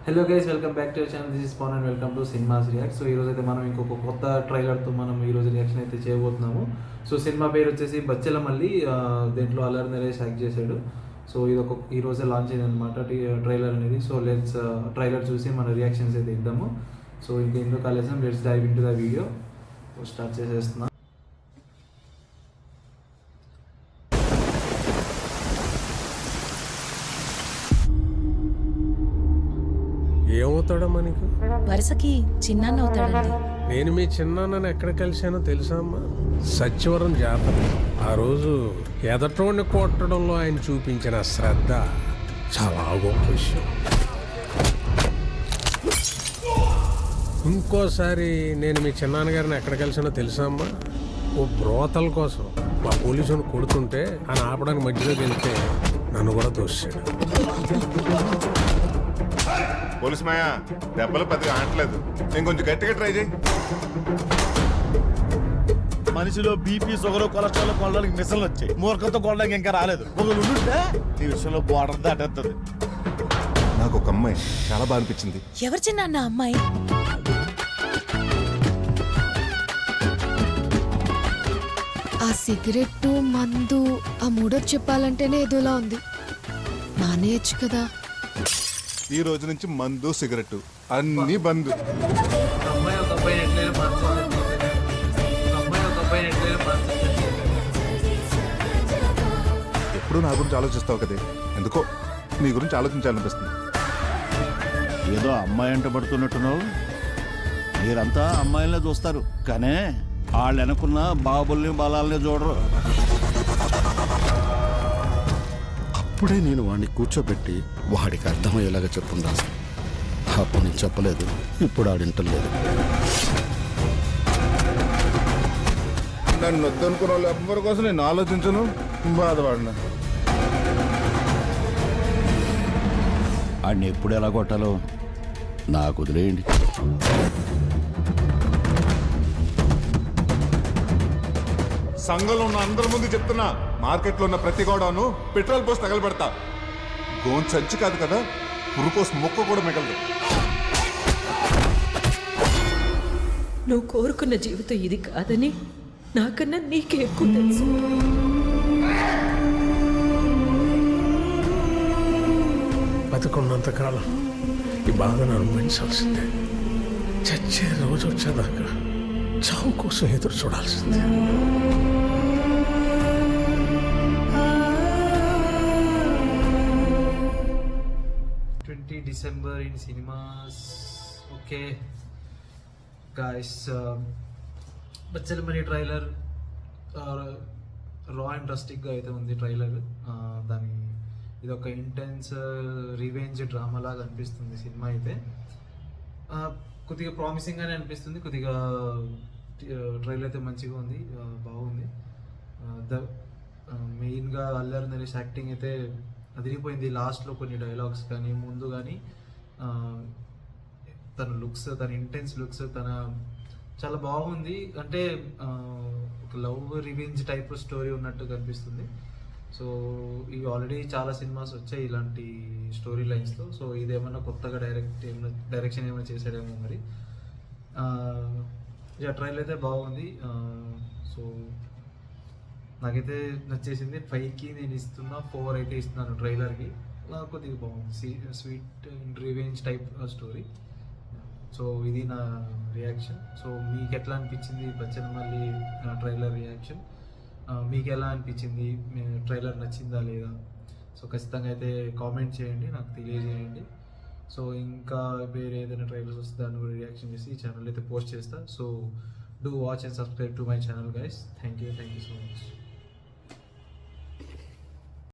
Hello guys, welcome back to our channel. This is Pavan and welcome to cinemas react. So ఈరోజు అయితే మనం ఇంకొక కొత్త ట్రైలర్తో మనం ఈరోజు రియాక్షన్ అయితే చేయబోతున్నాము. సో సినిమా పేరు వచ్చేసి బచ్చెలమల్లి. దీంట్లో అల్లరి నరేష్ యాక్ట్ చేశాడు. సో ఇది ఈరోజే లాంచ్ అయింది అనమాట ట్రైలర్ అనేది. సో లెట్స్ ట్రైలర్ చూసి మన రియాక్షన్స్ అయితే ఇద్దాము. సో ఇంకా ఎందుకు ఆలస్యం, let's dive into the video. Start చేసేస్తున్నా. ఏమవుతాడమ్మా నీకు? వరుసకి చిన్నాన్న అవుతాడండి. నేను మీ చిన్నాన్నని ఎక్కడ కలిశానో తెలుసా అమ్మా? సత్యవరం జాతర. ఆ రోజు ఎదటోడిని కొట్టడంలో ఆయన చూపించిన శ్రద్ధ చాలా గొప్ప విషయం. ఇంకోసారి నేను మీ చిన్నాన్నగారిని ఎక్కడ కలిసానో తెలుసా అమ్మా? ఓ బ్రోతల కోసం మా పోలీసుని కొడుతుంటే ఆయన ఆపడానికి మధ్యలోకి వెళ్తే నన్ను కూడా తోసాడు. పోలీస్ మాయా, దెబ్బలు పెద్దగా ఆడలేదు. నేను కొంచెం గట్టిగా ట్రై చేయి. మనిషిలో బీపీ షుగర్ కొలెస్ట్రాల్ కొనడానికి మిషన్లు వచ్చాయి. మూర్ఖంతో కొనడానికి ఇంకా రాలేదు. ఒకళ్ళు ఉంటే ఈ విషయంలో బోర్డర్ దాటేస్తుంది. నాకు ఒక అమ్మాయి చాలా బాగా అనిపించింది. ఎవరు చిన్నాన్న అమ్మాయి? ఆ సిగరెట్ మందు ఆ మూడోది చెప్పాలంటేనే ఏదోలా ఉంది. మానేయచ్చు కదా. ఈ రోజు నుంచి మందు సిగరెట్ అన్ని బంద్. ఎప్పుడు నా గురించి ఆలోచిస్తావు కదే, ఎందుకో నీ గురించి ఆలోచించాలనిపిస్తుంది. ఏదో అమ్మాయి అంట పడుతున్నట్టున్నావు. మీరంతా అమ్మాయిలనే చూస్తారు, కానీ వాళ్ళు వెనకున్న బాబుల్ని బలాల్ని చూడరు. అప్పుడే నేను వాడిని కూర్చోబెట్టి వాడికి అర్థమయ్యేలాగా చెప్పుండాల్సి. అప్పుడు నేను చెప్పలేదు, ఇప్పుడు ఆడింటలేదు. నన్ను వద్దనుకున్న వాళ్ళు ఎవ్వరి కోసం నేను ఆలోచించను, బాధపడినా. వాడిని ఎప్పుడు ఎలా కొట్టాలో నాకు వదిలేయండి. సంఘంలో ఉన్న అందరి ముందు చెప్తున్నా, మార్కెట్లో ఉన్న ప్రతి గోడాను పెట్రోల్ పోసి తగలబెడతా. గోన్ సంచి కాదు కదా, పురుకోసి మొక్క కూడా మిగలదు. నువ్వు కోరుకున్న జీవితం ఇది కాదని నాకన్నా నీకే ఎక్కువ తెలుసు. బతుకున్నంతకాలం ఈ బాధను అనుభవించాల్సిందే. చచ్చే రోజు వచ్చేదాకా చావు కోసం ఎదురు చూడాల్సిందే. December in cinemas. Okay guys, Bachhala Malli trailer raw and రస్టిక్గా అయితే ఉంది ట్రైలర్. దాని ఇది ఒక ఇంటెన్స్ రివెంజ్ డ్రామా లాగా అనిపిస్తుంది సినిమా అయితే. కొద్దిగా ప్రామిసింగ్గానే అనిపిస్తుంది. కొద్దిగా ట్రైలర్ అయితే మంచిగా ఉంది, బాగుంది. మెయిన్గా అల్లరి నరేష్ యాక్టింగ్ అయితే అదిరిపోయింది. లాస్ట్లో కొన్ని డైలాగ్స్ కానీ ముందు కానీ తన లుక్స్, తన ఇంటెన్స్ లుక్స్, తన చాలా బాగుంది. అంటే ఒక లవ్ రివెంజ్ టైప్ స్టోరీ ఉన్నట్టు కనిపిస్తుంది. సో ఇవి ఆల్రెడీ చాలా సినిమాస్ వచ్చాయి ఇలాంటి స్టోరీ లైన్స్తో. సో ఇదేమన్నా కొత్తగా డైరెక్షన్ ఏమైనా చేశాడేమో మరి. ట్రైలర్ అయితే బాగుంది. సో నాకైతే నచ్చేసింది. 5కి నేను ఇస్తున్నా, 4 అయితే ఇస్తున్నాను ట్రైలర్కి. కొద్దిగా బాగుంది, sweet revenge type story. So ఇది నా రియాక్షన్. సో మీకు ఎట్లా అనిపించింది బచ్చెలమల్లి ట్రైలర్ రియాక్షన్? మీకు ఎలా అనిపించింది? ట్రైలర్ నచ్చిందా లేదా? సో ఖచ్చితంగా అయితే కామెంట్ చేయండి, నాకు తెలియజేయండి. సో ఇంకా వేరే ఏదైనా ట్రైలర్స్ వస్తే దాన్ని కూడా రియాక్షన్ చేసి ఈ ఛానల్ అయితే పోస్ట్ చేస్తా. So do watch and subscribe to my channel guys. Thank you so much.